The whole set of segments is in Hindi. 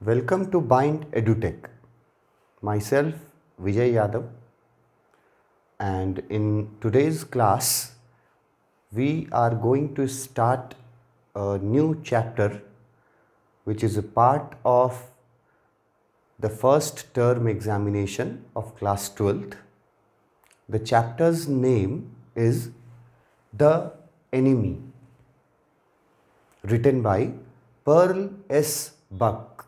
Welcome to Bind EduTech. Myself, Vijay Yadav, and in today's class, we are going to start a new chapter which is a part of the first term examination of class 12th. The chapter's name is The Enemy, written by Pearl S. Buck.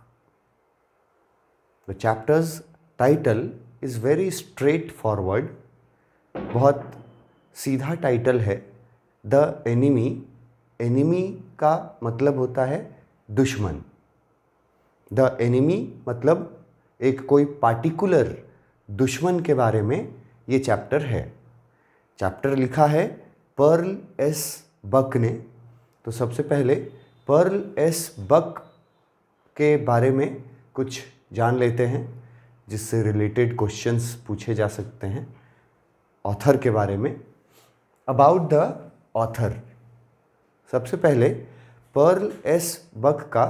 The chapter's title is very straightforward. बहुत सीधा टाइटल है. The enemy. एनिमी का मतलब होता है दुश्मन. द एनिमी मतलब एक कोई पार्टिकुलर दुश्मन के बारे में ये चैप्टर है. चैप्टर लिखा है पर्ल एस बक ने. तो सबसे पहले पर्ल एस बक के बारे में कुछ जान लेते हैं जिससे रिलेटेड क्वेश्चंस पूछे जा सकते हैं. ऑथर के बारे में. About the author. सबसे पहले पर्ल एस बक का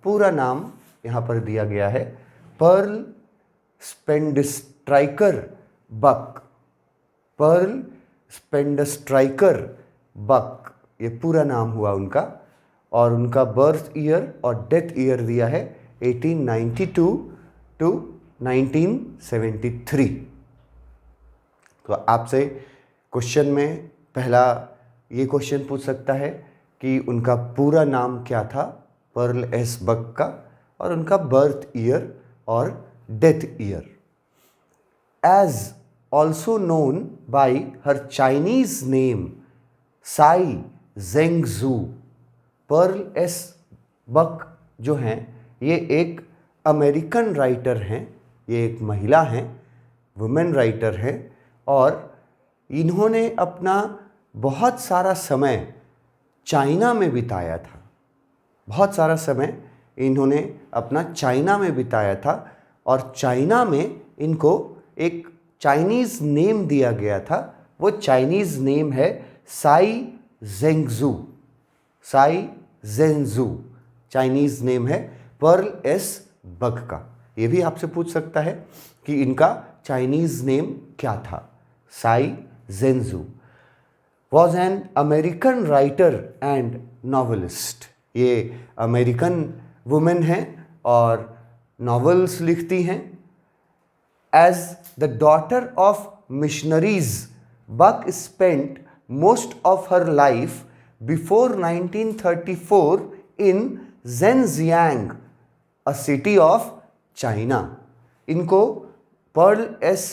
पूरा नाम यहाँ पर दिया गया है. पर्ल स्पेंडस्ट्राइकर बक. पर्ल स्पेंडस्ट्राइकर बक, ये पूरा नाम हुआ उनका. और उनका बर्थ ईयर और डेथ ईयर दिया है 1892 टू 1973. तो आपसे क्वेश्चन में पहला ये क्वेश्चन पूछ सकता है कि उनका पूरा नाम क्या था पर्ल एस बक का, और उनका बर्थ ईयर और death year. As also known by her Chinese name Sai Zhenzhu. Pearl S Buck जो हैं ये एक अमेरिकन राइटर हैं. ये एक महिला हैं, वुमेन राइटर हैं, और इन्होंने अपना बहुत सारा समय चाइना में बिताया था. बहुत सारा समय इन्होंने अपना चाइना में बिताया था, और चाइना में इनको एक चाइनीज़ नेम दिया गया था. वो चाइनीज़ नेम है साई जेंगजू. साई जेंगजू चाइनीज़ नेम है पर्ल एस बक का. ये भी आपसे पूछ सकता है कि इनका चाइनीज़ नेम क्या था. Sai Zhenzhu was an American writer and novelist. ये अमेरिकन वुमेन हैं और नॉवेल्स लिखती हैं. As the daughter of missionaries Buck spent most of her life before 1934 in Zhenjiang, a city of China. इनको पर्ल एस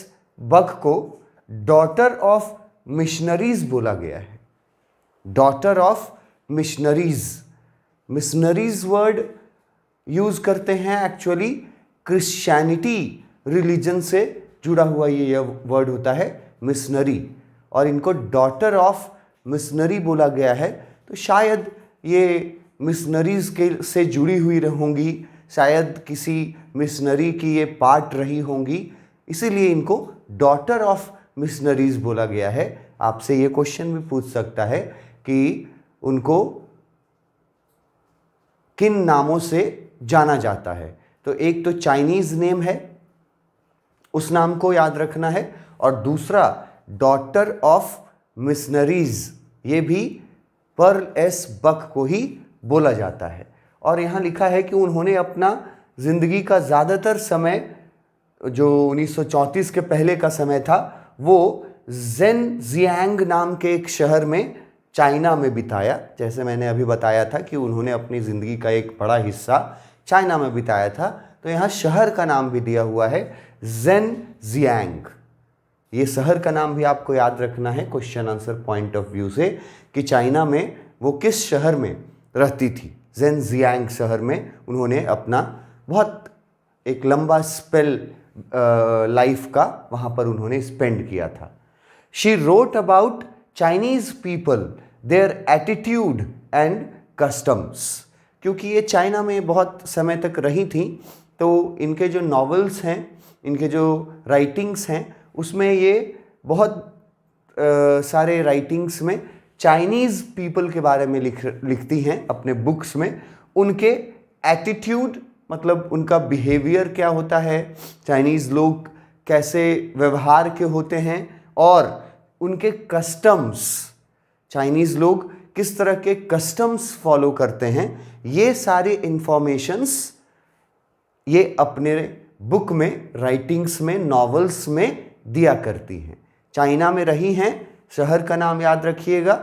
बक को डॉटर ऑफ मिशनरीज बोला गया है. Daughter of missionaries. Missionaries word use करते हैं एक्चुअली क्रिश्चियनिटी रिलीजन से जुड़ा हुआ ये वर्ड होता है मिशनरी, और इनको डॉटर ऑफ मिशनरी बोला गया है. तो शायद ये मिशनरीज के से जुड़ी हुई होंगी, शायद किसी मिशनरी की ये पार्ट रही होंगी, इसीलिए इनको डॉटर ऑफ मिशनरीज बोला गया है. आपसे ये क्वेश्चन भी पूछ सकता है कि उनको किन नामों से जाना जाता है. तो एक तो चाइनीज नेम है, उस नाम को याद रखना है, और दूसरा डॉटर ऑफ मिशनरीज, ये भी पर्ल एस बक को ही बोला जाता है. और यहाँ लिखा है कि उन्होंने अपना ज़िंदगी का ज़्यादातर समय, जो 1934 के पहले का समय था, वो ज़ेनजियांग नाम के एक शहर में चाइना में बिताया. जैसे मैंने अभी बताया था कि उन्होंने अपनी ज़िंदगी का एक बड़ा हिस्सा चाइना में बिताया था, तो यहाँ शहर का नाम भी दिया हुआ है ज़ेनजियांग. ये शहर का नाम भी आपको याद रखना है question answer point of view से, कि चाइना में वो किस शहर में रहती थी. ज़ेनजियांग शहर में उन्होंने अपना बहुत एक लंबा स्पेल लाइफ का वहाँ पर उन्होंने स्पेंड किया था. She wrote about Chinese people, their attitude and customs. क्योंकि ये चाइना में बहुत समय तक रही थी, तो इनके जो नॉवेल्स हैं, इनके जो राइटिंग्स हैं, उसमें ये बहुत सारे राइटिंग्स में चाइनीज़ पीपल के बारे में लिखती हैं अपने बुक्स में. उनके एटीट्यूड मतलब उनका बिहेवियर क्या होता है, चाइनीज़ लोग कैसे व्यवहार के होते हैं और उनके कस्टम्स, चाइनीज़ लोग किस तरह के कस्टम्स फॉलो करते हैं, ये सारी इंफॉर्मेशंस ये अपने बुक में, राइटिंग्स में, नॉवेल्स में दिया करती हैं। चाइना में रही हैं, शहर का नाम याद रखिएगा,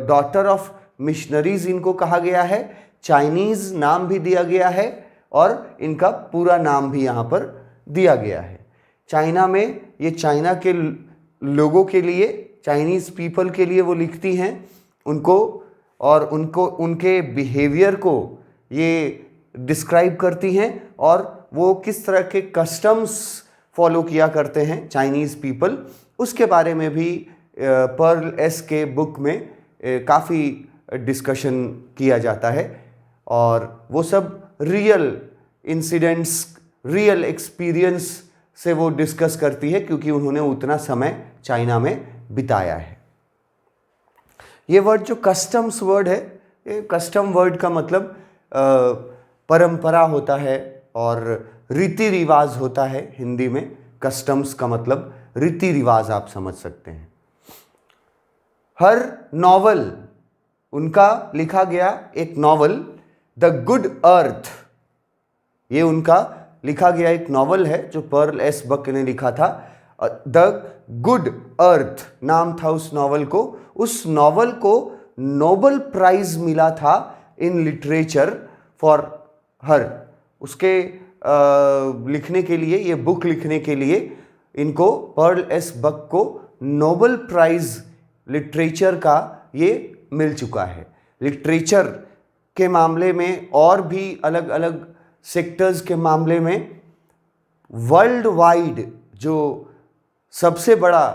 डॉटर ऑफ मिशनरीज इनको कहा गया है, चाइनीज़ नाम भी दिया गया है और इनका पूरा नाम भी यहाँ पर दिया गया है। चाइना में ये चाइना के लोगों के लिए, चाइनीज़ पीपल के लिए वो लिखती हैं उनको, और उनको उनके बिहेवियर को ये डिस्क्राइब करती हैं और वो किस तरह के कस्टम्स फॉलो किया करते हैं चाइनीज़ पीपल, उसके बारे में भी पर्ल एस के बुक में काफ़ी डिस्कशन किया जाता है। और वो सब रियल इंसिडेंट्स, रियल एक्सपीरियंस से वो डिस्कस करती है, क्योंकि उन्होंने उतना समय चाइना में बिताया है। ये वर्ड जो कस्टम्स वर्ड है, ये कस्टम वर्ड का मतलब परंपरा होता है और रीति रिवाज होता है। हिंदी में कस्टम्स का मतलब रीति रिवाज आप समझ सकते हैं। हर नॉवल उनका लिखा गया, एक नॉवल द गुड अर्थ, ये उनका लिखा गया एक नॉवल है जो पर्ल एस बक ने लिखा था। द गुड अर्थ नाम था उस नॉवल को। उस नॉवल को नोबेल प्राइज मिला था इन लिटरेचर फॉर हर। उसके लिखने के लिए, ये बुक लिखने के लिए इनको, पर्ल एस बक को नोबेल प्राइज लिटरेचर का ये मिल चुका है। लिटरेचर के मामले में और भी अलग अलग सेक्टर्स के मामले में वर्ल्ड वाइड जो सबसे बड़ा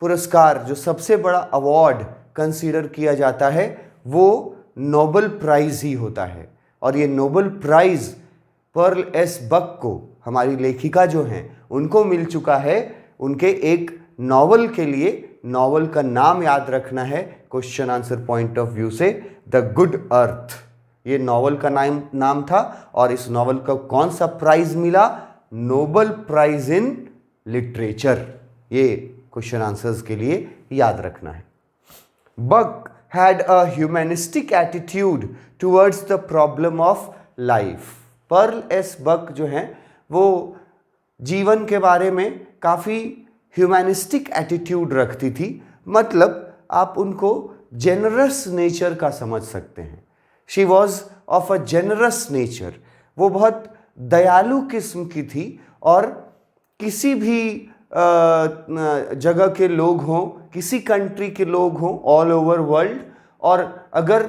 पुरस्कार, जो सबसे बड़ा अवार्ड कंसीडर किया जाता है, वो नोबेल प्राइज ही होता है। और ये Nobel prize Pearl S Buck को, हमारी लेखिका जो हैं, उनको मिल चुका है उनके एक नॉवल के लिए। नॉवल का नाम याद रखना है question answer point of view से, द गुड अर्थ, ये नॉवल का नाम था। और इस नॉवल का कौन सा प्राइज मिला? Nobel prize in literature. ये क्वेश्चन आंसर्स के लिए याद रखना है। Buck had a humanistic attitude towards the problem of life. Pearl S Buck जो हैं वो जीवन के बारे में काफ़ी ह्यूमैनिस्टिक एटीट्यूड रखती थी। मतलब आप उनको जेनरस नेचर का समझ सकते हैं। She was of a generous nature, वो बहुत दयालु किस्म की थी। और किसी भी जगह के लोग हों, किसी कंट्री के लोग हों, ऑल ओवर वर्ल्ड, और अगर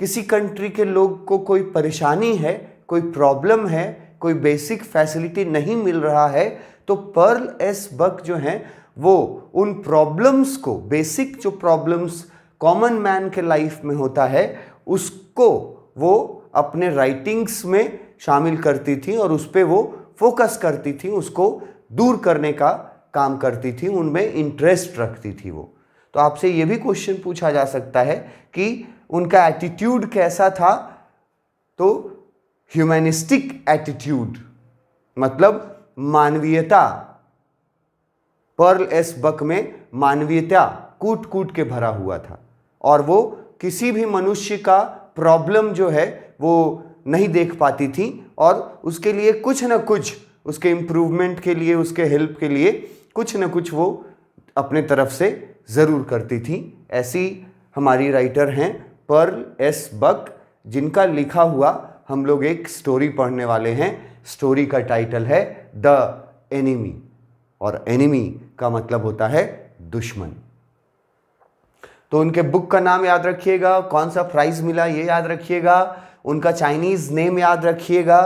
किसी कंट्री के लोग को कोई परेशानी है, कोई प्रॉब्लम है, कोई बेसिक फैसिलिटी नहीं मिल रहा है, तो पर्ल एस बक जो हैं वो उन प्रॉब्लम्स को, बेसिक जो प्रॉब्लम्स कॉमन मैन के लाइफ में होता है, उसको वो अपने राइटिंग्स में शामिल करती थी और उस पर वो फोकस करती थी, उसको दूर करने का काम करती थी, उनमें इंटरेस्ट रखती थी वो। तो आपसे ये भी क्वेश्चन पूछा जा सकता है कि उनका एटीट्यूड कैसा था? तो ह्यूमैनिस्टिक एटीट्यूड, मतलब मानवीयता। पर्ल एस बक में मानवीयता कूट कूट के भरा हुआ था और वो किसी भी मनुष्य का प्रॉब्लम जो है वो नहीं देख पाती थी और उसके लिए कुछ ना कुछ, उसके इम्प्रूवमेंट के लिए, उसके हेल्प के लिए कुछ ना कुछ वो अपने तरफ से ज़रूर करती थी। ऐसी हमारी राइटर हैं पर्ल एस बक, जिनका लिखा हुआ हम लोग एक स्टोरी पढ़ने वाले हैं। स्टोरी का टाइटल है द एनिमी, और एनिमी का मतलब होता है दुश्मन। तो उनके बुक का नाम याद रखिएगा, कौन सा प्राइज मिला ये याद रखिएगा, उनका चाइनीज़ नेम याद रखिएगा।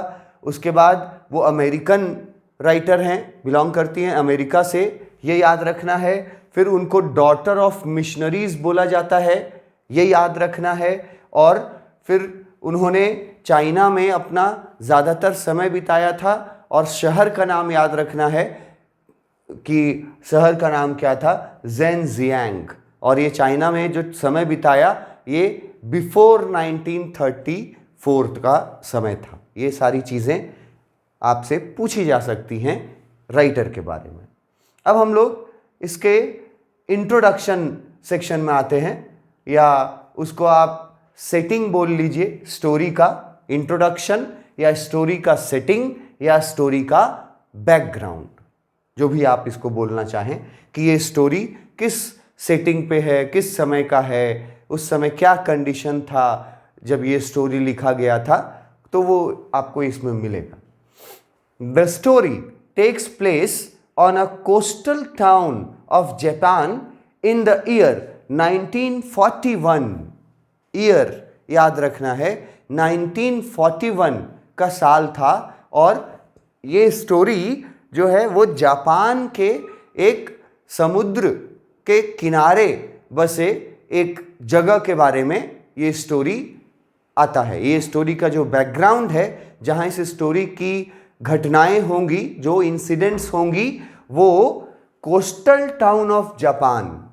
उसके बाद वो अमेरिकन राइटर हैं, बिलोंग करती हैं अमेरिका से, ये याद रखना है। फिर उनको डॉटर ऑफ मिशनरीज बोला जाता है, ये याद रखना है। और फिर उन्होंने चाइना में अपना ज़्यादातर समय बिताया था। और शहर का नाम याद रखना है कि शहर का नाम क्या था? ज़ेनजियांग। और ये चाइना में जो समय बिताया ये बिफोर 1935 4 का समय था। ये सारी चीज़ें आपसे पूछी जा सकती हैं राइटर के बारे में। अब हम लोग इसके इंट्रोडक्शन सेक्शन में आते हैं, या उसको आप सेटिंग बोल लीजिए, स्टोरी का इंट्रोडक्शन या स्टोरी का सेटिंग या स्टोरी का बैकग्राउंड, जो भी आप इसको बोलना चाहें कि ये स्टोरी किस सेटिंग पे है, किस समय का है, उस समय क्या कंडीशन था जब ये स्टोरी लिखा गया था, तो वो आपको इसमें मिलेगा। The story takes place on a coastal town of Japan in the year 1941। Year याद रखना है, 1941 का साल था, और ये स्टोरी जो है वो जापान के एक समुद्र के किनारे बसे एक जगह के बारे में ये स्टोरी आता है। ये स्टोरी का जो बैकग्राउंड है, जहाँ इस स्टोरी की घटनाएं होंगी, जो इंसिडेंट्स होंगी, वो coastal town of Japan,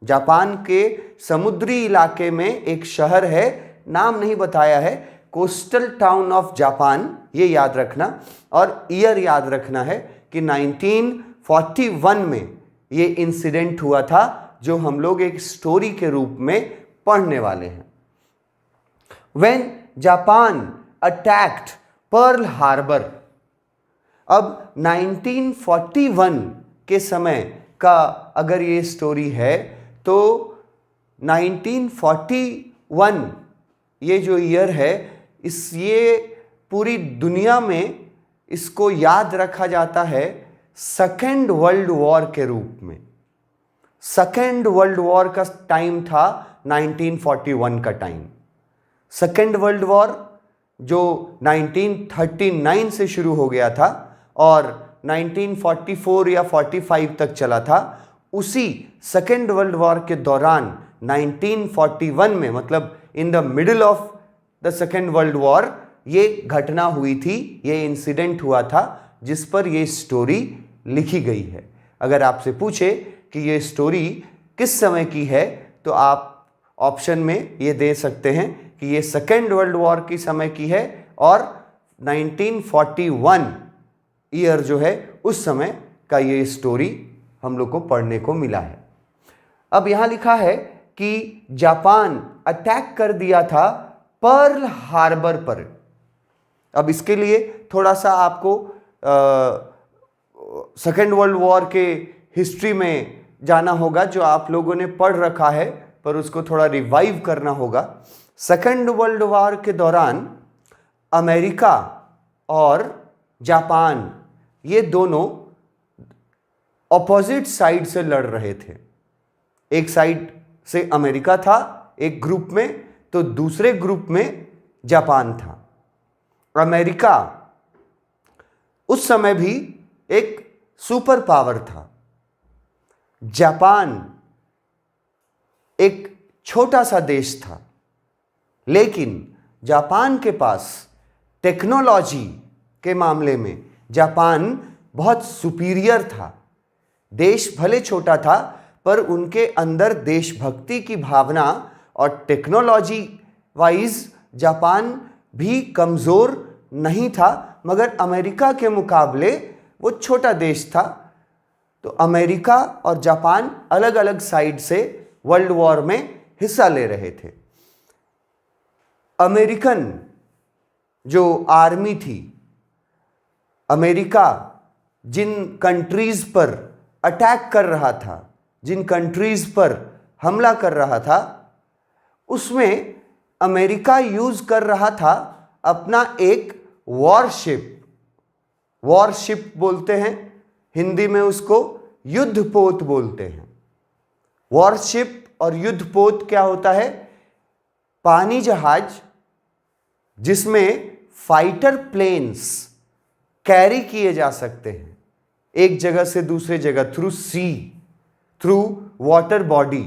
Japan के समुद्री इलाके में एक शहर है, नाम नहीं बताया है, कोस्टल टाउन ऑफ जापान, ये याद रखना। और ईयर याद रखना है कि 1941 में ये इंसिडेंट हुआ था, जो हम लोग एक स्टोरी के रूप में पढ़ने वाले हैं। When Japan attacked Pearl Harbor. अब 1941 के समय का अगर ये स्टोरी है, तो 1941 ये जो ईयर है, ये पूरी दुनिया में इसको याद रखा जाता है सेकेंड वर्ल्ड वॉर के रूप में। सेकेंड वर्ल्ड वॉर का टाइम था 1941 का टाइम। सेकेंड वर्ल्ड वॉर जो 1939 से शुरू हो गया था और 1944 या 45 तक चला था, उसी सेकेंड वर्ल्ड वॉर के दौरान 1941 में, मतलब in the middle of the second world war, ये घटना हुई थी, ये इंसिडेंट हुआ था, जिस पर ये स्टोरी लिखी गई है। अगर आपसे पूछे कि ये स्टोरी किस समय की है, तो आप ऑप्शन में ये दे सकते हैं कि ये सेकेंड वर्ल्ड वॉर की समय की है, और 1941 ईयर जो है उस समय का ये स्टोरी हम लोग को पढ़ने को मिला है। अब यहाँ लिखा है कि जापान अटैक कर दिया था पर्ल हार्बर पर। अब इसके लिए थोड़ा सा आपको सेकेंड वर्ल्ड वॉर के हिस्ट्री में जाना होगा, जो आप लोगों ने पढ़ रखा है, पर उसको थोड़ा रिवाइव करना होगा। सेकेंड वर्ल्ड वॉर के दौरान अमेरिका और जापान, ये दोनों ऑपोजिट साइड से लड़ रहे थे। एक साइड से अमेरिका था एक ग्रुप में, तो दूसरे ग्रुप में जापान था। अमेरिका उस समय भी एक सुपर पावर था। जापान एक छोटा सा देश था, लेकिन जापान के पास टेक्नोलॉजी के मामले में जापान बहुत सुपीरियर था। देश भले छोटा था, पर उनके अंदर देशभक्ति की भावना और टेक्नोलॉजी वाइज जापान भी कमज़ोर नहीं था, मगर अमेरिका के मुकाबले वो छोटा देश था। तो अमेरिका और जापान अलग अलग साइड से वर्ल्ड वॉर में हिस्सा ले रहे थे। अमेरिकन जो आर्मी थी, अमेरिका जिन कंट्रीज़ पर अटैक कर रहा था, जिन कंट्रीज़ पर हमला कर रहा था, उसमें अमेरिका यूज़ कर रहा था अपना एक वॉरशिप। वॉरशिप बोलते हैं, हिंदी में उसको युद्धपोत बोलते हैं। वॉरशिप और युद्धपोत क्या होता है? पानी जहाज जिसमें फाइटर प्लेन्स कैरी किए जा सकते हैं एक जगह से दूसरे जगह, through C, through water body.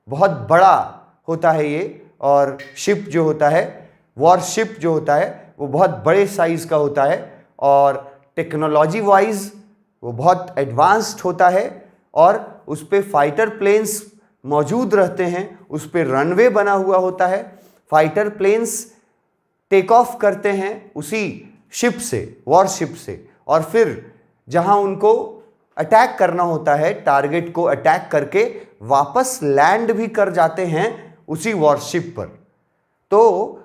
बहुत बड़ा होता है ये, और शिप जो होता है, वॉरशिप जो होता है, वो बहुत बड़े साइज़ का होता है, और टेक्नोलॉजी वाइज वो बहुत एडवांस्ड होता है, और उस पर फाइटर प्लेन्स मौजूद रहते हैं, उस पर रनवे बना हुआ होता है। फाइटर प्लेन्स टेक ऑफ करते हैं उसी शिप से, वॉरशिप से, और फिर जहां उनको अटैक करना होता है, टारगेट को अटैक करके वापस लैंड भी कर जाते हैं उसी वॉरशिप पर। तो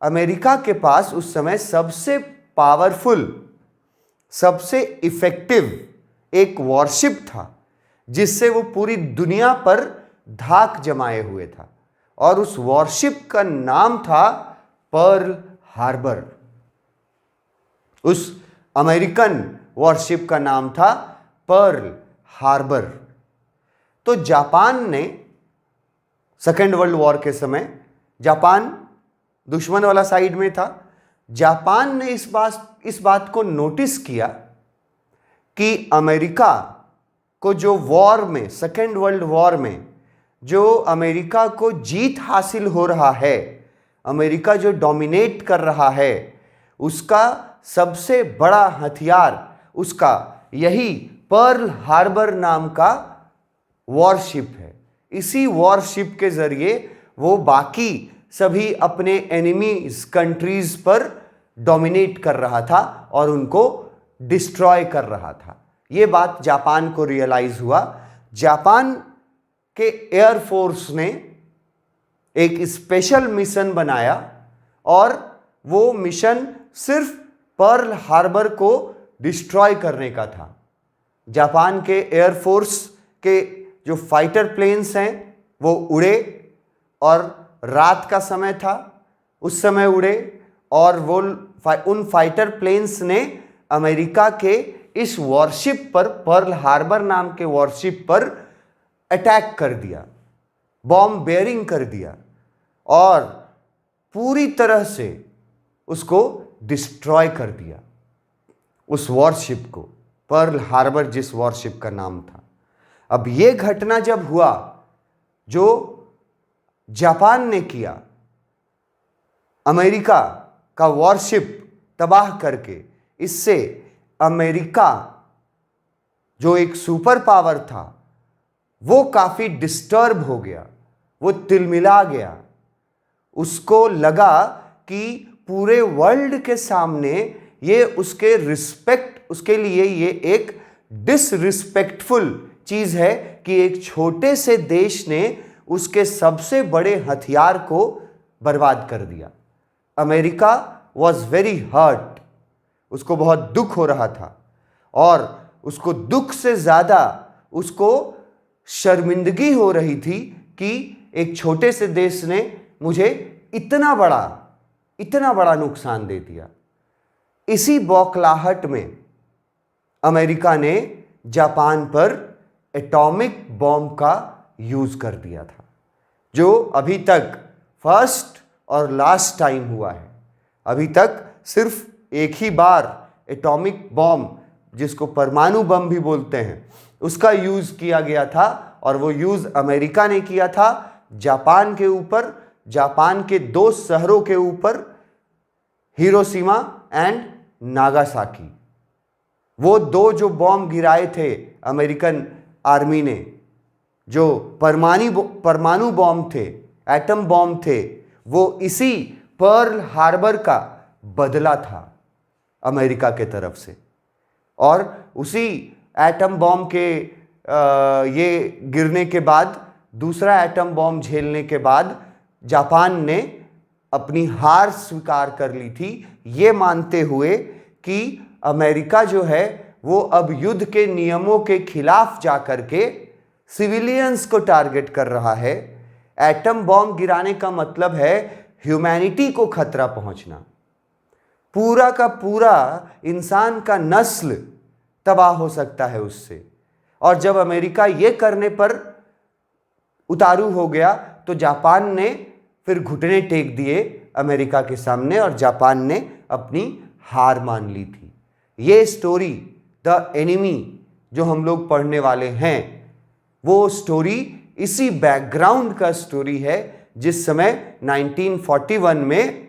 अमेरिका के पास उस समय सबसे पावरफुल, सबसे इफेक्टिव एक वॉरशिप था जिससे वो पूरी दुनिया पर धाक जमाए हुए था, और उस वॉरशिप का नाम था पर्ल हार्बर। उस अमेरिकन वॉरशिप का नाम था पर्ल हार्बर। तो जापान ने सेकेंड वर्ल्ड वॉर के समय, जापान दुश्मन वाला साइड में था, जापान ने इस बात को नोटिस किया कि अमेरिका को जो वॉर में, सेकेंड वर्ल्ड वॉर में जो अमेरिका को जीत हासिल हो रहा है, अमेरिका जो डोमिनेट कर रहा है, उसका सबसे बड़ा हथियार उसका यही पर्ल हार्बर नाम का वॉरशिप है। इसी वॉरशिप के जरिए वो बाकी सभी अपने एनिमीज कंट्रीज पर डोमिनेट कर रहा था और उनको डिस्ट्रॉय कर रहा था। ये बात जापान को रियलाइज हुआ। जापान के एयरफोर्स ने एक स्पेशल मिशन बनाया और वो मिशन सिर्फ पर्ल हार्बर को डिस्ट्रॉय करने का था। जापान के एयरफोर्स के जो फाइटर प्लेन्स हैं वो उड़े, और रात का समय था, उस समय उड़े, और वो उन फाइटर प्लेन्स ने अमेरिका के इस वॉरशिप पर, पर्ल हार्बर नाम के वॉरशिप पर अटैक कर दिया, बॉम्ब बेयरिंग कर दिया और पूरी तरह से उसको डिस्ट्रॉय कर दिया, उस वॉरशिप को, पर्ल हार्बर जिस वॉरशिप का नाम था। अब ये घटना जब हुआ जो जापान ने किया, अमेरिका का वॉरशिप तबाह करके, इससे अमेरिका जो एक सुपर पावर था वो काफी डिस्टर्ब हो गया, वो तिलमिला गया। उसको लगा कि पूरे वर्ल्ड के सामने ये उसके रिस्पेक्ट, उसके लिए ये एक डिसरिस्पेक्टफुल चीज है कि एक छोटे से देश ने उसके सबसे बड़े हथियार को बर्बाद कर दिया। अमेरिका वॉज वेरी हर्ट, उसको बहुत दुख हो रहा था, और उसको दुख से ज्यादा उसको शर्मिंदगी हो रही थी कि एक छोटे से देश ने मुझे इतना बड़ा नुकसान दे दिया। इसी बौखलाहट में अमेरिका ने जापान पर एटॉमिक बॉम्ब का यूज कर दिया था, जो अभी तक फर्स्ट और लास्ट टाइम हुआ है। अभी तक सिर्फ एक ही बार एटॉमिक बॉम्ब, जिसको परमाणु बम भी बोलते हैं, उसका यूज किया गया था, और वो यूज अमेरिका ने किया था जापान के ऊपर, जापान के 2 शहरों के ऊपर, हिरोशिमा एंड नागासाकी। वो 2 जो बॉम्ब गिराए थे अमेरिकन आर्मी ने, जो परमाणु बॉम्ब थे, एटम बॉम्ब थे, वो इसी पर्ल हार्बर का बदला था अमेरिका के तरफ से। और उसी एटम बॉम्ब के ये गिरने के बाद, दूसरा एटम बॉम्ब झेलने के बाद, जापान ने अपनी हार स्वीकार कर ली थी, ये मानते हुए कि अमेरिका जो है वो अब युद्ध के नियमों के खिलाफ जाकर के सिविलियंस को टारगेट कर रहा है। एटम बॉम्ब गिराने का मतलब है ह्यूमैनिटी को खतरा पहुंचना, पूरा का पूरा इंसान का नस्ल तबाह हो सकता है उससे। और जब अमेरिका ये करने पर उतारू हो गया तो जापान ने फिर घुटने टेक दिए अमेरिका के सामने, और जापान ने अपनी हार मान ली थी। ये स्टोरी द एनिमी जो हम लोग पढ़ने वाले हैं, वो स्टोरी इसी बैकग्राउंड का स्टोरी है, जिस समय 1941 में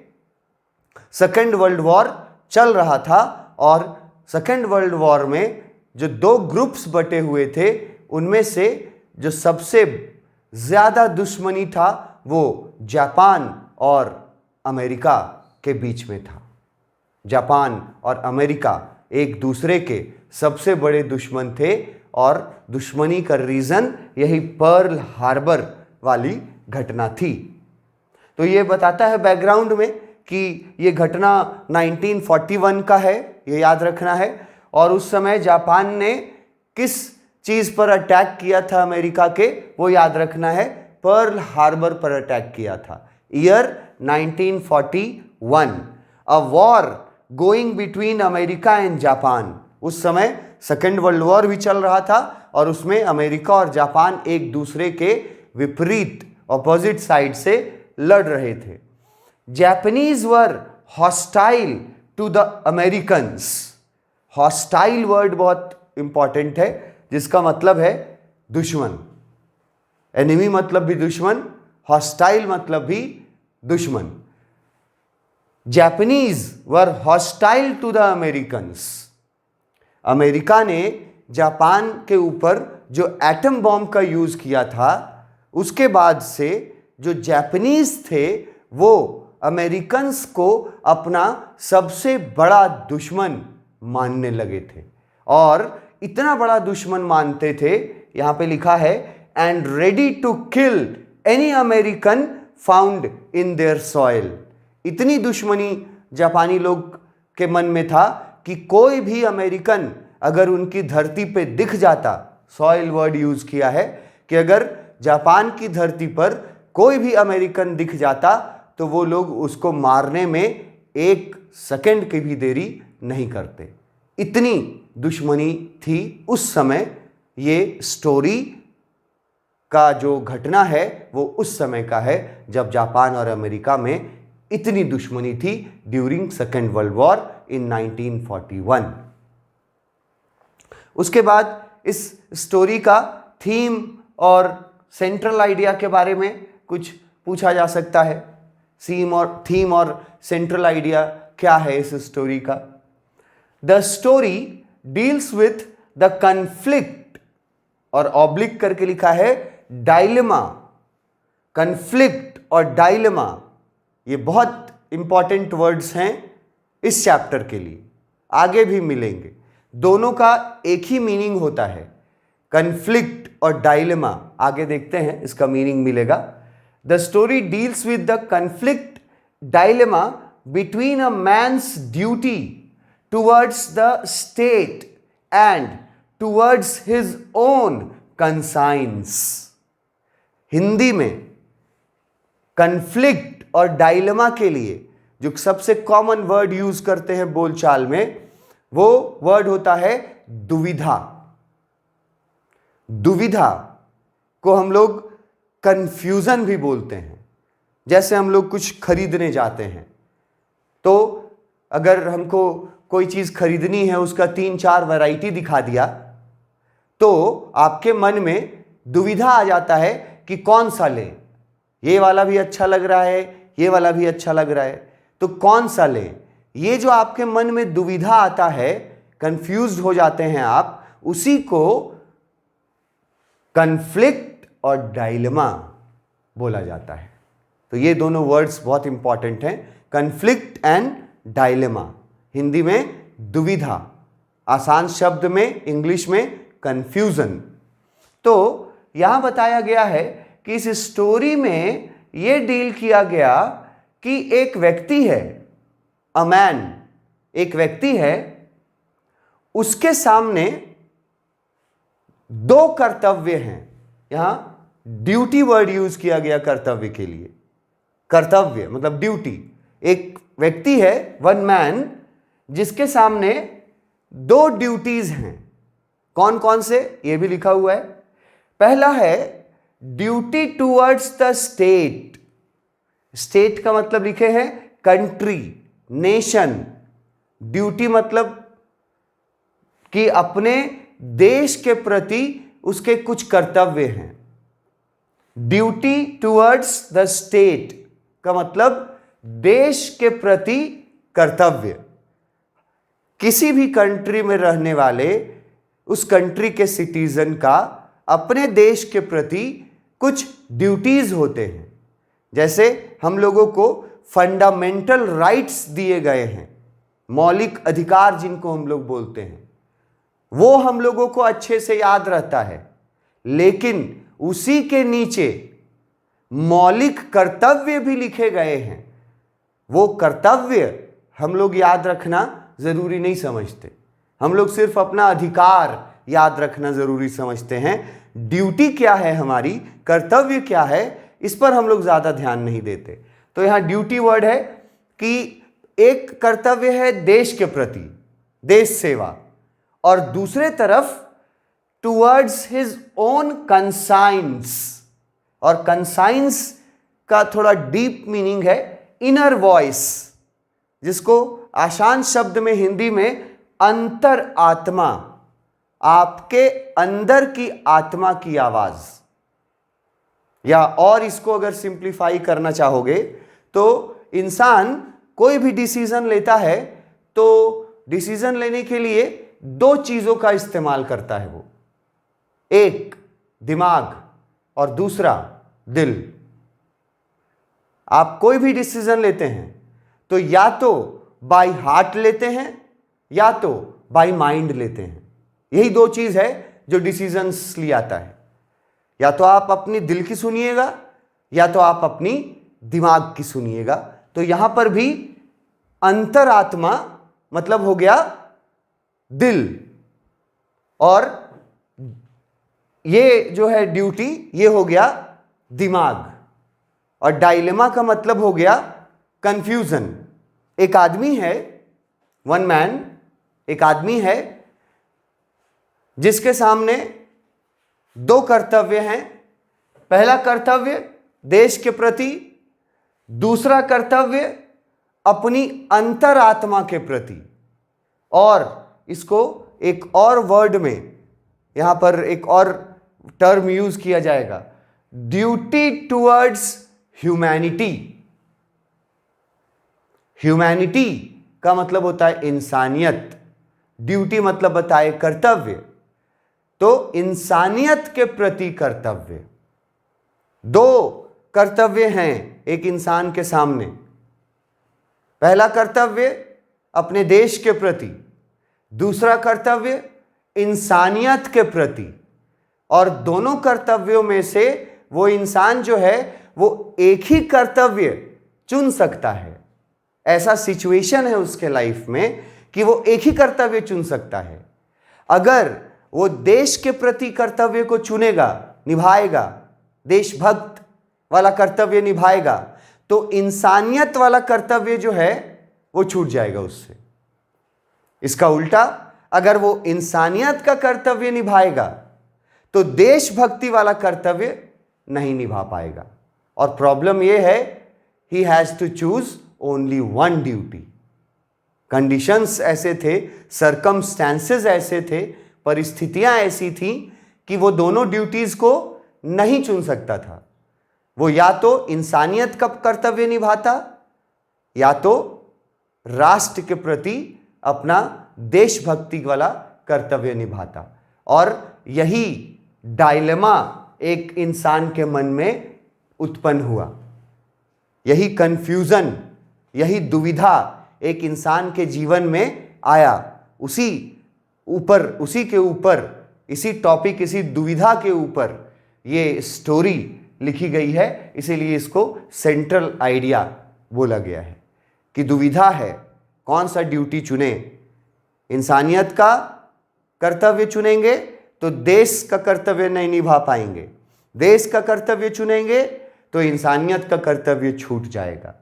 सेकेंड वर्ल्ड वॉर चल रहा था, और सेकेंड वर्ल्ड वॉर में जो 2 ग्रुप्स बटे हुए थे, उनमें से जो सबसे ज्यादा दुश्मनी था वो जापान और अमेरिका के बीच में था। जापान और अमेरिका एक दूसरे के सबसे बड़े दुश्मन थे और दुश्मनी का रीज़न यही पर्ल हार्बर वाली घटना थी। तो ये बताता है बैकग्राउंड में कि ये घटना 1941 का है, ये याद रखना है। और उस समय जापान ने किस चीज़ पर अटैक किया था अमेरिका के, वो याद रखना है, पर्ल हार्बर पर अटैक किया था। Year 1941, a war going between America and Japan. उस समय सेकेंड वर्ल्ड वॉर भी चल रहा था और उसमें अमेरिका और जापान एक दूसरे के विपरीत ऑपोजिट साइड से लड़ रहे थे। Japanese were hostile to the Americans. Hostile word बहुत इंपॉर्टेंट है, जिसका मतलब है दुश्मन। एनिमी मतलब भी दुश्मन, हॉस्टाइल मतलब भी दुश्मन। Japanese were hostile to the Americans. America ने जापान के ऊपर जो एटम बॉम्ब का यूज किया था, उसके बाद से जो जापानीज थे वो अमेरिकन्स को अपना सबसे बड़ा दुश्मन मानने लगे थे। और इतना बड़ा दुश्मन मानते थे, यहां पे लिखा है, and ready to kill any American found in their soil. इतनी दुश्मनी जापानी लोग के मन में था कि कोई भी अमेरिकन अगर उनकी धरती पे दिख जाता, सॉइल वर्ड यूज किया है कि अगर जापान की धरती पर कोई भी अमेरिकन दिख जाता तो वो लोग उसको मारने में एक सेकंड की भी देरी नहीं करते। इतनी दुश्मनी थी उस समय। ये स्टोरी का जो घटना है वो उस समय का है जब जापान और अमेरिका में इतनी दुश्मनी थी during second world war in 1941। उसके बाद इस स्टोरी का थीम और सेंट्रल आइडिया के बारे में कुछ पूछा जा सकता है। थीम और सेंट्रल आइडिया क्या है इस स्टोरी का? The story deals with the conflict, और ऑब्लिक करके लिखा है डायलेमा। कन्फ्लिक्ट और डायलेमा ये बहुत इंपॉर्टेंट वर्ड्स हैं इस चैप्टर के लिए, आगे भी मिलेंगे। दोनों का एक ही मीनिंग होता है, कन्फ्लिक्ट और डायलेमा। आगे देखते हैं इसका मीनिंग मिलेगा। The story deals with the conflict dilemma between a man's duty towards the state and towards his own conscience. Hindi में कन्फ्लिक्ट और डायलेमा के लिए जो सबसे कॉमन वर्ड यूज करते हैं बोलचाल में, वो वर्ड होता है दुविधा। दुविधा को हम लोग कंफ्यूजन भी बोलते हैं। जैसे हम लोग कुछ खरीदने जाते हैं तो अगर हमको कोई चीज खरीदनी है, उसका 3-4 वैरायटी दिखा दिया तो आपके मन में दुविधा आ जाता है कि कौन सा लें। ये वाला भी अच्छा लग रहा है, ये वाला भी अच्छा लग रहा है, तो कौन सा लें? ये जो आपके मन में दुविधा आता है, कंफ्यूज्ड हो जाते हैं आप, उसी को कन्फ्लिक्ट और डायलेमा बोला जाता है। तो ये दोनों वर्ड्स बहुत इंपॉर्टेंट हैं, कन्फ्लिक्ट एंड डायलेमा। हिंदी में दुविधा, आसान शब्द में इंग्लिश में कंफ्यूजन। तो यहां बताया गया है कि इस स्टोरी में यह डील किया गया कि एक व्यक्ति है, अ मैन, एक व्यक्ति है, उसके सामने 2 कर्तव्य हैं। यहां ड्यूटी वर्ड यूज किया गया कर्तव्य के लिए। कर्तव्य मतलब ड्यूटी। एक व्यक्ति है, वन मैन, जिसके सामने 2 ड्यूटीज हैं। कौन कौन से, यह भी लिखा हुआ है। पहला है duty towards the state. State का मतलब लिखे हैं कंट्री, नेशन। ड्यूटी मतलब कि अपने देश के प्रति उसके कुछ कर्तव्य हैं। ड्यूटी टुवर्ड्स द स्टेट का मतलब देश के प्रति कर्तव्य। किसी भी कंट्री में रहने वाले उस कंट्री के सिटीजन का अपने देश के प्रति कुछ ड्यूटीज होते हैं। जैसे हम लोगों को फंडामेंटल राइट्स दिए गए हैं, मौलिक अधिकार जिनको हम लोग बोलते हैं, वो हम लोगों को अच्छे से याद रहता है, लेकिन उसी के नीचे मौलिक कर्तव्य भी लिखे गए हैं। वो कर्तव्य हम लोग याद रखना जरूरी नहीं समझते, हम लोग सिर्फ अपना अधिकार याद रखना जरूरी समझते हैं। ड्यूटी क्या है हमारी, कर्तव्य क्या है, इस पर हम लोग ज्यादा ध्यान नहीं देते। तो यहां ड्यूटी वर्ड है कि एक कर्तव्य है देश के प्रति, देश सेवा, और दूसरे तरफ टुवर्ड्स हिज ओन कंसाइंस, और कंसाइंस का थोड़ा डीप मीनिंग है इनर वॉइस, जिसको आसान शब्द में हिंदी में अंतर आत्मा, आपके अंदर की आत्मा की आवाज, या और इसको अगर सिंप्लीफाई करना चाहोगे तो इंसान कोई भी डिसीजन लेता है तो डिसीजन लेने के लिए दो चीजों का इस्तेमाल करता है वो, एक दिमाग और दूसरा दिल। आप कोई भी डिसीजन लेते हैं तो या तो बाय हार्ट लेते हैं या तो बाय माइंड लेते हैं। यही दो चीज है जो डिसीजंस लियाता है, या तो आप अपनी दिल की सुनिएगा या तो आप अपनी दिमाग की सुनिएगा। तो यहां पर भी अंतरात्मा मतलब हो गया दिल, और ये जो है ड्यूटी ये हो गया दिमाग, और डायलेमा का मतलब हो गया कंफ्यूजन। एक आदमी है, वन मैन, एक आदमी है जिसके सामने दो कर्तव्य हैं। पहला कर्तव्य देश के प्रति, दूसरा कर्तव्य अपनी अंतरात्मा के प्रति। और इसको एक और वर्ड में यहां पर एक और टर्म यूज किया जाएगा, ड्यूटी टुवर्ड्स ह्यूमैनिटी। ह्यूमैनिटी का मतलब होता है इंसानियत, ड्यूटी मतलब बताए कर्तव्य, तो इंसानियत के प्रति कर्तव्य। दो कर्तव्य हैं एक इंसान के सामने। पहला कर्तव्य अपने देश के प्रति, दूसरा कर्तव्य इंसानियत के प्रति। और दोनों कर्तव्यों में से वो इंसान जो है वो एक ही कर्तव्य चुन सकता है। ऐसा सिचुएशन है उसके लाइफ में कि वो एक ही कर्तव्य चुन सकता है। अगर वो देश के प्रति कर्तव्य को चुनेगा, निभाएगा, देशभक्त वाला कर्तव्य निभाएगा, तो इंसानियत वाला कर्तव्य जो है वो छूट जाएगा उससे। इसका उल्टा, अगर वो इंसानियत का कर्तव्य निभाएगा तो देशभक्ति वाला कर्तव्य नहीं निभा पाएगा। और प्रॉब्लम यह है, he has to choose only one duty. Conditions ऐसे थे, सर्कमस्टेंसेस ऐसे थे, परिस्थितियां ऐसी थी कि वो दोनों ड्यूटीज को नहीं चुन सकता था। वो या तो इंसानियत का कर्तव्य निभाता या तो राष्ट्र के प्रति अपना देशभक्ति वाला कर्तव्य निभाता। और यही डायलेमा एक इंसान के मन में उत्पन्न हुआ, यही कंफ्यूजन, यही दुविधा एक इंसान के जीवन में आया। उसी के ऊपर, इसी टॉपिक, इसी दुविधा के ऊपर ये स्टोरी लिखी गई है। इसीलिए इसको सेंट्रल आइडिया बोला गया है कि दुविधा है, कौन सा ड्यूटी चुने। इंसानियत का कर्तव्य चुनेंगे तो देश का कर्तव्य नहीं निभा पाएंगे, देश का कर्तव्य चुनेंगे तो इंसानियत का कर्तव्य छूट जाएगा।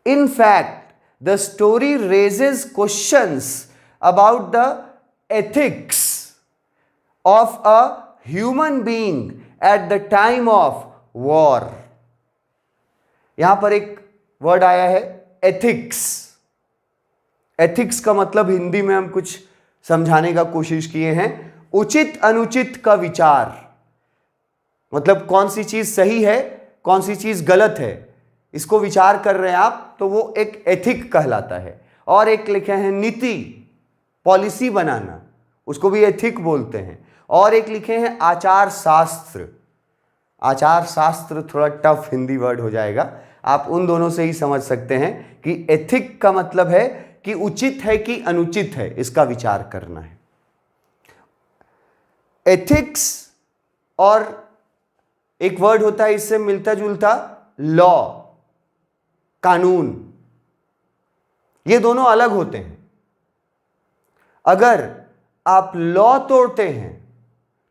In fact, the story raises questions about the ethics of a human being at the time of war. यहां पर एक वर्ड आया है एथिक्स। एथिक्स का मतलब हिंदी में हम कुछ समझाने का कोशिश किए हैं, उचित अनुचित का विचार। मतलब कौन सी चीज सही है, कौन सी चीज गलत है, इसको विचार कर रहे हैं आप, तो वो एक एथिक कहलाता है। और एक लिखे हैं नीति, पॉलिसी बनाना, उसको भी एथिक बोलते हैं। और एक लिखे हैं आचार शास्त्र। आचार शास्त्र थोड़ा टफ हिंदी वर्ड हो जाएगा, आप उन दोनों से ही समझ सकते हैं कि एथिक का मतलब है कि उचित है कि अनुचित है, इसका विचार करना है। एथिक्स और एक वर्ड होता है इससे मिलता जुलता, लॉ, कानून। ये दोनों अलग होते हैं। अगर आप लॉ तोड़ते हैं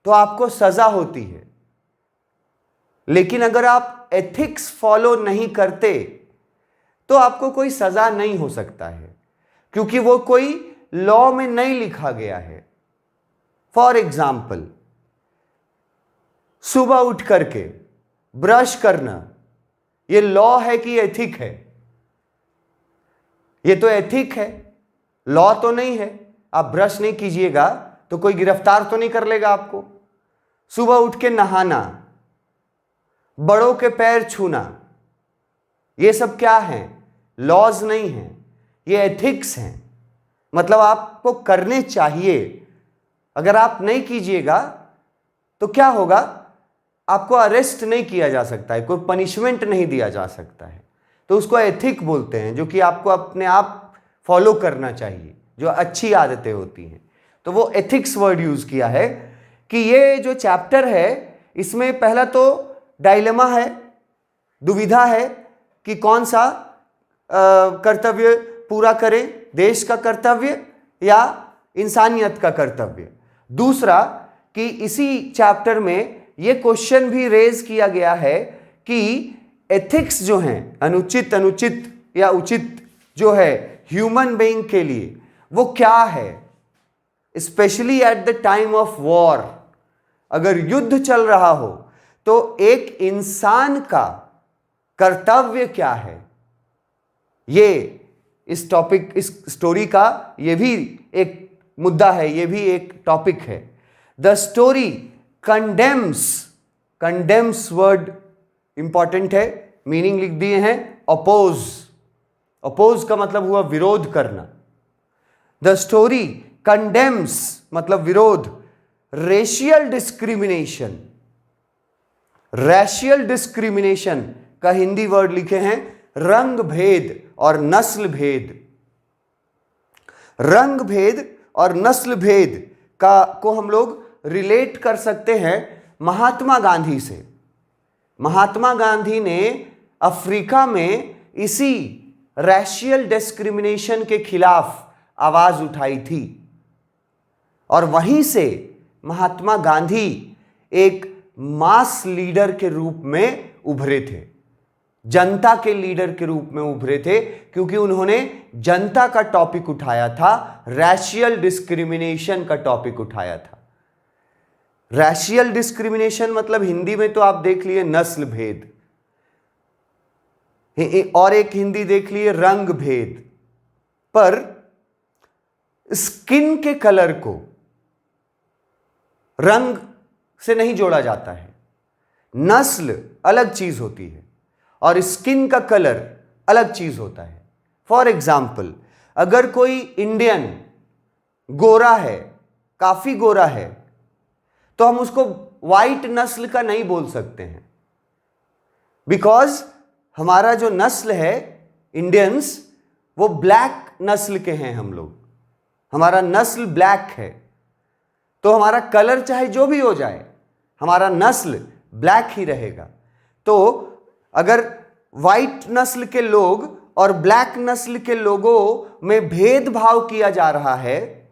तो आपको सजा होती है, लेकिन अगर आप एथिक्स फॉलो नहीं करते तो आपको कोई सजा नहीं हो सकता है, क्योंकि वो कोई लॉ में नहीं लिखा गया है। फॉर एग्जाम्पल, सुबह उठ करके ब्रश करना, ये लॉ है कि एथिक है? ये तो एथिक है, लॉ तो नहीं है। आप ब्रश नहीं कीजिएगा तो कोई गिरफ्तार तो नहीं कर लेगा आपको। सुबह उठ के नहाना, बड़ों के पैर छूना, ये सब क्या है? लॉज नहीं है, ये एथिक्स हैं। मतलब आपको करने चाहिए। अगर आप नहीं कीजिएगा तो क्या होगा? आपको अरेस्ट नहीं किया जा सकता है, कोई पनिशमेंट नहीं दिया जा सकता है। तो उसको एथिक बोलते हैं, जो कि आपको अपने आप फॉलो करना चाहिए, जो अच्छी आदतें होती हैं। तो वो एथिक्स वर्ड यूज किया है कि ये जो चैप्टर है इसमें पहला तो डायलेमा है, दुविधा है कि कौन सा कर्तव्य पूरा करें, देश का कर्तव्य या इंसानियत का कर्तव्य। दूसरा कि इसी चैप्टर में ये क्वेश्चन भी रेज किया गया है कि एथिक्स जो हैं, अनुचित या उचित जो है ह्यूमन बीइंग के लिए, वो क्या है, specially at the time of war. अगर युद्ध चल रहा हो तो एक इंसान का कर्तव्य क्या है? ये इस टॉपिक, इस स्टोरी का ये भी एक मुद्दा है, ये भी एक टॉपिक है। The story condemns word important है, मीनिंग लिख दिए हैं अपोज का मतलब हुआ विरोध करना। द स्टोरी कंडेम्स मतलब विरोध, रेशियल डिस्क्रिमिनेशन का हिंदी वर्ड लिखे हैं रंग भेद और नस्ल भेद। रंग भेद और नस्ल भेद को हम लोग रिलेट कर सकते हैं महात्मा गांधी से। महात्मा गांधी ने अफ्रीका में इसी रैशियल डिस्क्रिमिनेशन के खिलाफ आवाज उठाई थी, और वहीं से महात्मा गांधी एक मास लीडर के रूप में उभरे थे, जनता के लीडर के रूप में उभरे थे, क्योंकि उन्होंने जनता का टॉपिक उठाया था, रैशियल डिस्क्रिमिनेशन का टॉपिक उठाया था। रैशियल डिस्क्रिमिनेशन मतलब हिंदी में तो आप देख लिए नस्ल भेद, और एक हिंदी देख लिए रंग भेद। पर स्किन के कलर को रंग से नहीं जोड़ा जाता है। नस्ल अलग चीज होती है और स्किन का कलर अलग चीज होता है। फॉर एग्जाम्पल, अगर कोई इंडियन गोरा है, काफी गोरा है, तो हम उसको वाइट नस्ल का नहीं बोल सकते हैं, बिकॉज हमारा जो नस्ल है इंडियंस, वो ब्लैक नस्ल के हैं हम लोग, हमारा नस्ल ब्लैक है। तो हमारा कलर चाहे जो भी हो जाए, हमारा नस्ल ब्लैक ही रहेगा। तो अगर वाइट नस्ल के लोग और ब्लैक नस्ल के लोगों में भेदभाव किया जा रहा है,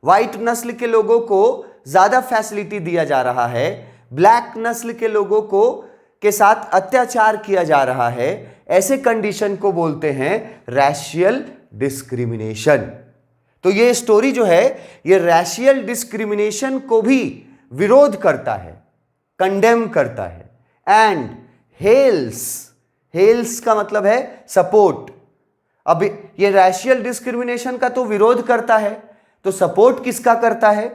वाइट नस्ल के लोगों को ज्यादा फैसिलिटी दिया जा रहा है, ब्लैक नस्ल के लोगों को के साथ अत्याचार किया जा रहा है, ऐसे कंडीशन को बोलते हैं रैशियल डिस्क्रिमिनेशन। तो ये स्टोरी जो है ये रैशियल डिस्क्रिमिनेशन को भी विरोध करता है, कंडेम करता है। एंड हेल्स का मतलब है सपोर्ट। अब ये रैशियल डिस्क्रिमिनेशन का तो विरोध करता है, तो सपोर्ट किसका करता है?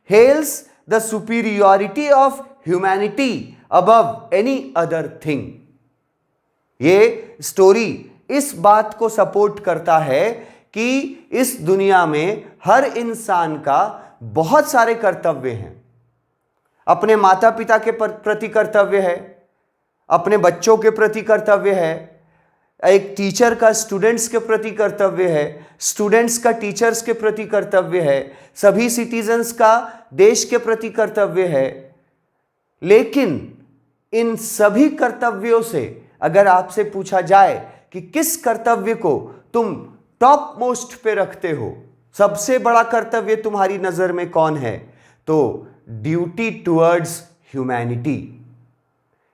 Hails the superiority of humanity above any other thing. ये स्टोरी इस बात को सपोर्ट करता है कि इस दुनिया में हर इंसान का बहुत सारे कर्तव्य हैं। अपने माता पिता के प्रति कर्तव्य है, अपने बच्चों के प्रति कर्तव्य है, एक टीचर का स्टूडेंट्स के प्रति कर्तव्य है, स्टूडेंट्स का टीचर्स के प्रति कर्तव्य है, सभी सिटीजन्स का देश के प्रति कर्तव्य है। लेकिन इन सभी कर्तव्यों से अगर आपसे पूछा जाए कि किस कर्तव्य को तुम टॉप मोस्ट पे रखते हो, सबसे बड़ा कर्तव्य तुम्हारी नजर में कौन है, तो ड्यूटी टुवर्ड्स ह्यूमैनिटी,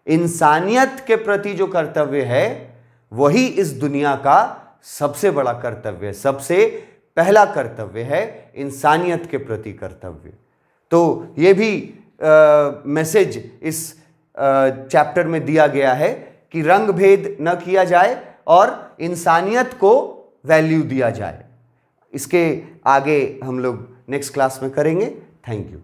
इंसानियत के प्रति जो कर्तव्य है वही इस दुनिया का सबसे बड़ा कर्तव्य, सबसे पहला कर्तव्य है, इंसानियत के प्रति कर्तव्य। तो ये भी मैसेज इस चैप्टर में दिया गया है कि रंग भेद न किया जाए और इंसानियत को वैल्यू दिया जाए। इसके आगे हम लोग नेक्स्ट क्लास में करेंगे। Thank you.